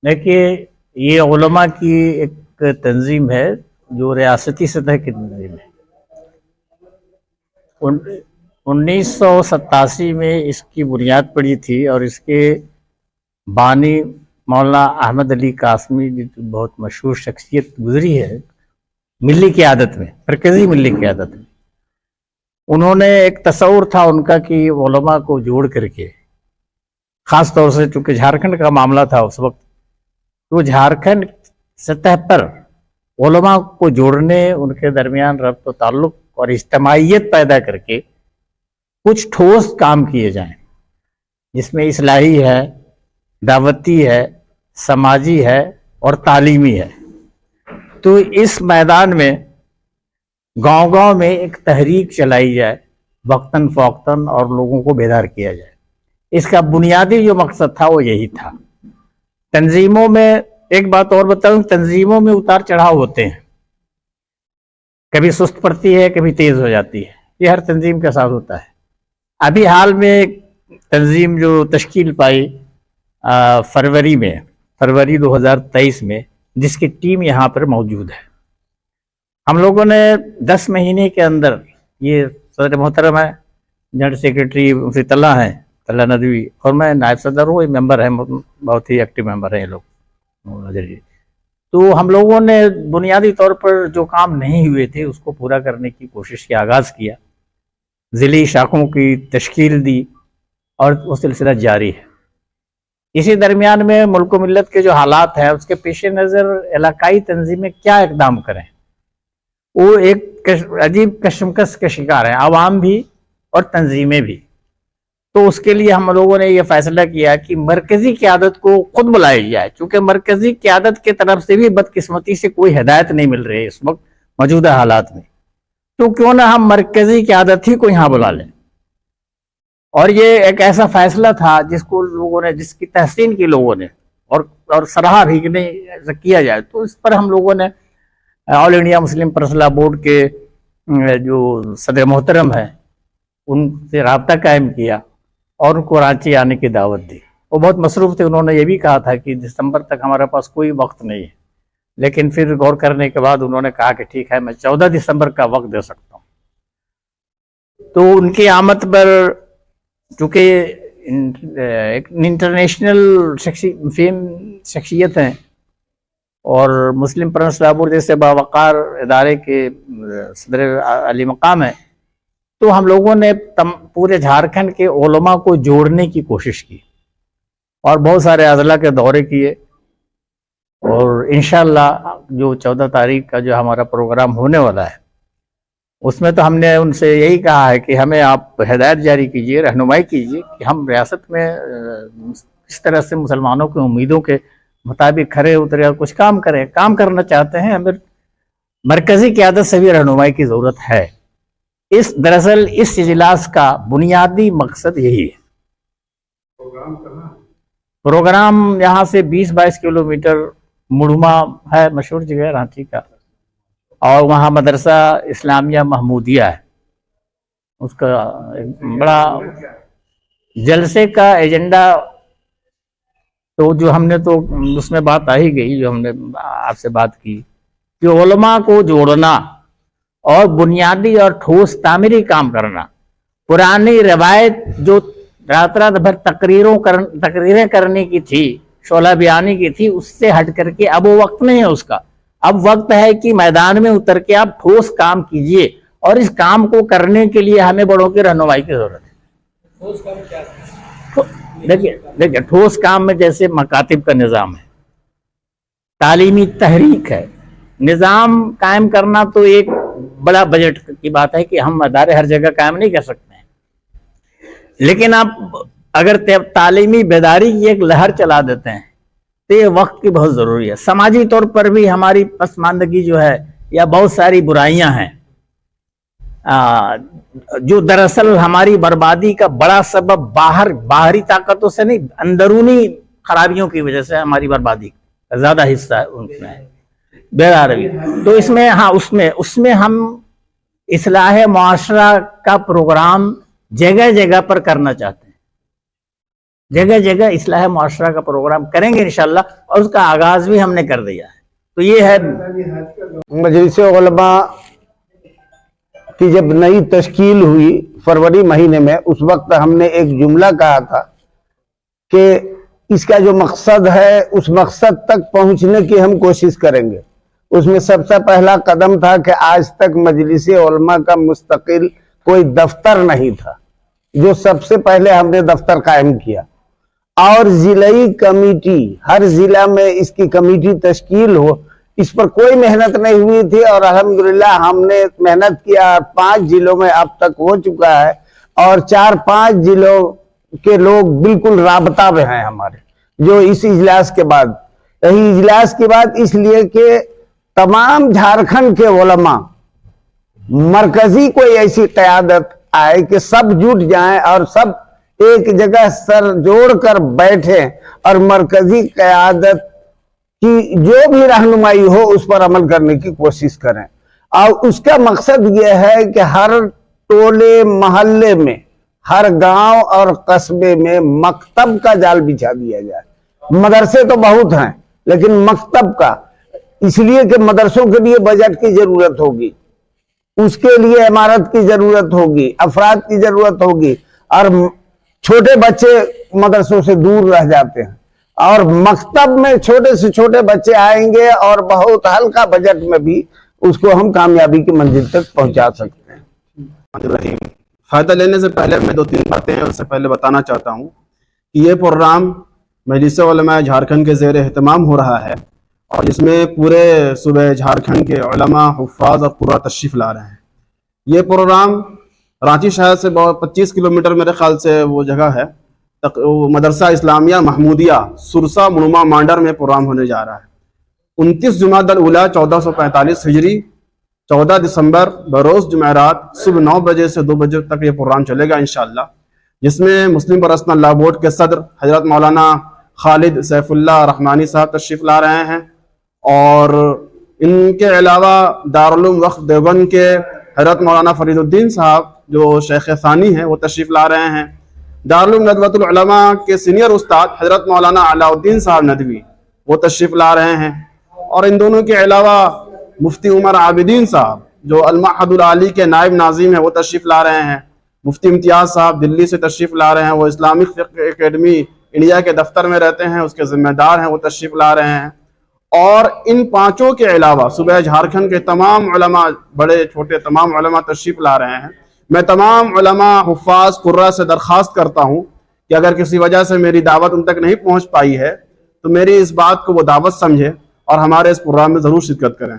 देखिए, ये उलमा की एक तंजीम है जो रियासती सतह की तंजीम है। 1987 में इसकी बुनियाद पड़ी थी और इसके बानी मौलाना अहमद अली कासमी जी बहुत मशहूर शख्सियत गुजरी है मिली क़यादत में, मरकज़ी मिली क़यादत में। उन्होंने एक तसव्वुर था उनका कि उलमा को जोड़ करके, ख़ास तौर से चूँकि झारखंड का मामला था उस वक्त, तो झारखंड सतह पर उलमा को जोड़ने, उनके दरमियान रब्त व ताल्लुक़ और इज्तिमाइयत पैदा करके कुछ ठोस काम किए जाएं, जिसमें इस्लाही है, दावती है, समाजी है और तालीमी है। तो इस मैदान में गांव-गांव में एक तहरीक चलाई जाए, वक्तन फ़ौक्तन, और लोगों को बेदार किया जाए। इसका बुनियादी जो मकसद था वो यही था। तंजीमों में एक बात और बताऊं, तंजीमों में उतार चढ़ाव होते हैं, कभी सुस्त पड़ती है, कभी तेज हो जाती है। ये हर तंजीम के साथ होता है। अभी हाल में एक तंजीम जो तश्कील पाई फरवरी 2023 में, जिसकी टीम यहाँ पर मौजूद है, हम लोगों ने 10 महीने के अंदर, ये सदर मोहतरम है, जनरल सेक्रेटरी मुफ्ती तल्ला हैं, तल्ला नदवी, और मैं नायब सदर हूँ, मेंबर हैं, बहुत ही एक्टिव मेंबर हैं ये लोग। तो हम लोगों ने बुनियादी तौर पर जो काम नहीं हुए थे उसको पूरा करने की कोशिश की आगाज़ किया, ज़िली शाखों की तश्कील दी और वो सिलसिला जारी है। इसी दरमियान में मुल्क मिल्लत के जो हालात हैं उसके पेश नज़र इलाकाई तंजीमें क्या इक़दाम करें, वो एक अजीब कशमकश के शिकार हैं, आवाम भी और तंजीमें भी। तो उसके लिए हम लोगों ने ये फैसला किया कि मरकज़ी क़यादत को खुद बुलाई जाए, चूँकि मरकज़ी क़यादत की तरफ से भी बदकिस्मती से कोई हिदायत नहीं मिल रही है इस वक्त मौजूदा हालात में, तो क्यों ना हम मरकज़ी क़यादत ही को यहाँ बुला लें। और ये एक ऐसा फैसला था जिसको लोगों ने, जिसकी तहसीन की लोगों ने और सराहा भी कि नहीं ऐसा किया जाए। तो इस पर हम लोगों ने all India Muslim personal board के जो सदर मोहतरम है उनसे रब्ता कायम किया और उनको रांची आने की दावत दी। वो बहुत मसरूफ़ थे, उन्होंने ये भी कहा था कि दिसंबर तक हमारे पास कोई वक्त नहीं है, लेकिन फिर गौर करने के बाद उन्होंने कहा कि ठीक है, मैं 14 दिसंबर का वक्त दे सकता हूँ। तो उनकी आमद पर, चूँकि एक इंटरनेशनल शख्सियत हैं और मुस्लिम पर्सनल बोर्ड जैसे बावकार इदारे के सदर अली मकाम है, तो हम लोगों ने पूरे झारखंड के उलमा को जोड़ने की कोशिश की और बहुत सारे अज़ला के दौरे किए। और इंशाअल्लाह जो 14 तारीख का जो हमारा प्रोग्राम होने वाला है उसमें तो हमने उनसे यही कहा है कि हमें आप हिदायत जारी कीजिए, रहनुमाई कीजिए कि हम रियासत में किस तरह से मुसलमानों की उम्मीदों के मुताबिक खरे उतरे और कुछ काम करें। काम करना चाहते हैं, हमें मरकज़ी क़यादत से भी रहनुमाई की ज़रूरत है। दरअसल इस इजलास का बुनियादी मकसद यही है। प्रोग्राम यहाँ से 20-22 किलोमीटर मुड़मा है, मशहूर जगह रांची का, और वहाँ मदरसा इस्लामिया महमूदिया है। उसका एक बड़ा जलसे का एजेंडा, तो जो हमने, तो उसमें बात आ ही गई, जो हमने आपसे बात की कि उलमा को जोड़ना और बुनियादी और ठोस तामीरी काम करना। पुरानी रवायत जो रात रात भर तकरीरें करने की थी, शोला बयानी की थी, उससे हट करके अब वो वक्त नहीं है उसका। अब वक्त है कि मैदान में उतर के आप ठोस काम कीजिए, और इस काम को करने के लिए हमें बड़ों की रहनुमाई की जरूरत है। ठोस काम क्या है? देखिए ठोस काम में जैसे मकातिब का निज़ाम है, तालीमी तहरीक है, निज़ाम कायम करना तो एक बड़ा बजट की बात है कि हम अदारे हर जगह कायम नहीं कर सकते हैं, लेकिन आप अगर तालीमी बेदारी की एक लहर चला देते हैं तो ये वक्त की बहुत ज़रूरी है। समाजी तौर पर भी हमारी पसमानदगी जो है, या बहुत सारी बुराइयां हैं जो दरअसल हमारी बर्बादी का बड़ा सबब बाहरी ताकतों से नहीं, अंदरूनी खराबियों की वजह से हमारी बर्बादी का ज़्यादा हिस्सा है उनमें है, बेदारवी। तो इसमें, हाँ, उसमें हम इस्लाह मुआशरा का प्रोग्राम जगह जगह पर करना चाहते हैं। جگہ جگہ اصلاح معاشرہ کا پروگرام کریں گے انشاءاللہ، اور اس کا آغاز بھی ہم نے کر دیا ہے۔ تو یہ ہے مجلس علماء کی جب نئی تشکیل ہوئی فروری مہینے میں، اس وقت ہم نے ایک جملہ کہا تھا کہ اس کا جو مقصد ہے اس مقصد تک پہنچنے کی ہم کوشش کریں گے۔ اس میں سب سے پہلا قدم تھا کہ آج تک مجلس علماء کا مستقل کوئی دفتر نہیں تھا، جو سب سے پہلے ہم نے دفتر قائم کیا، اور ضلعی کمیٹی، ہر ضلع میں اس کی کمیٹی تشکیل ہو، اس پر کوئی محنت نہیں ہوئی تھی، اور الحمدللہ ہم نے محنت کیا، 5 ضلعوں میں اب تک ہو چکا ہے، اور 4-5 ضلعوں کے لوگ بالکل رابطہ میں ہیں ہمارے، جو اس اجلاس کے بعد، یہی اجلاس کے بعد، اس لیے کہ تمام جھارکھنڈ کے علماء مرکزی کوئی ایسی قیادت آئے کہ سب جٹ جائیں اور سب ایک جگہ سر جوڑ کر بیٹھے، اور مرکزی قیادت کی جو بھی رہنمائی ہو اس پر عمل کرنے کی کوشش کریں۔ اور اس کا مقصد یہ ہے کہ ہر ٹولے محلے میں، ہر گاؤں اور قصبے میں مکتب کا جال بچھا دیا جائے۔ مدرسے تو بہت ہیں لیکن مکتب کا، اس لیے کہ مدرسوں کے لیے بجٹ کی ضرورت ہوگی، اس کے لیے عمارت کی ضرورت ہوگی، افراد کی ضرورت ہوگی، اور چھوٹے بچے مدرسوں سے دور رہ جاتے ہیں، اور مکتب میں چھوٹے سے چھوٹے بچے آئیں گے اور بہت ہلکا بجٹ میں بھی اس کو ہم کامیابی کی منزل تک پہنچا سکتے ہیں۔ فائدہ لینے سے پہلے میں 2-3 باتیں اس سے پہلے بتانا چاہتا ہوں کہ یہ پروگرام مجلس علماء جھارکھنڈ کے زیر اہتمام ہو رہا ہے، اور اس میں پورے صوبے جھارکھنڈ کے علماء، حفاظ اور قراء تشریف لا رہے ہیں۔ یہ پروگرام رانچی شہر سے 25 کلومیٹر میرے خیال سے وہ جگہ ہے، مدرسہ اسلامیہ محمودیہ سرسا منوما مانڈر میں پروگرام ہونے جا رہا ہے۔ 29 جمادی الاولیٰ 1445 ہجری 14 دسمبر بروز جمعرات صبح 9 بجے سے 2 بجے تک یہ پروگرام چلے گا انشاءاللہ، جس میں مسلم پرسنل لا بورڈ کے صدر حضرت مولانا خالد سیف اللہ رحمانی صاحب تشریف لا رہے ہیں، اور ان کے علاوہ دارالعلوم وقف دیوبند کے حضرت مولانا فرید الدین صاحب جو شیخ ثانی ہیں وہ تشریف لا رہے ہیں۔ دارالعلوم ندوۃ العلماء کے سینئر استاد حضرت مولانا علاء الدین صاحب ندوی وہ تشریف لا رہے ہیں، اور ان دونوں کے علاوہ مفتی عمر عابدین صاحب جو المعہد العالی کے نائب ناظم ہیں وہ تشریف لا رہے ہیں۔ مفتی امتیاز صاحب دلی سے تشریف لا رہے ہیں، وہ اسلامک فقہ اکیڈمی انڈیا کے دفتر میں رہتے ہیں، اس کے ذمہ دار ہیں، وہ تشریف لا رہے ہیں۔ اور ان 5 کے علاوہ صوبہ جھارکھنڈ کے تمام علماء، بڑے چھوٹے تمام علماء تشریف لا رہے ہیں۔ میں تمام علماء، حفاظ، قراء سے درخواست کرتا ہوں کہ اگر کسی وجہ سے میری دعوت ان تک نہیں پہنچ پائی ہے تو میری اس بات کو وہ دعوت سمجھے اور ہمارے اس پروگرام میں ضرور شرکت کریں۔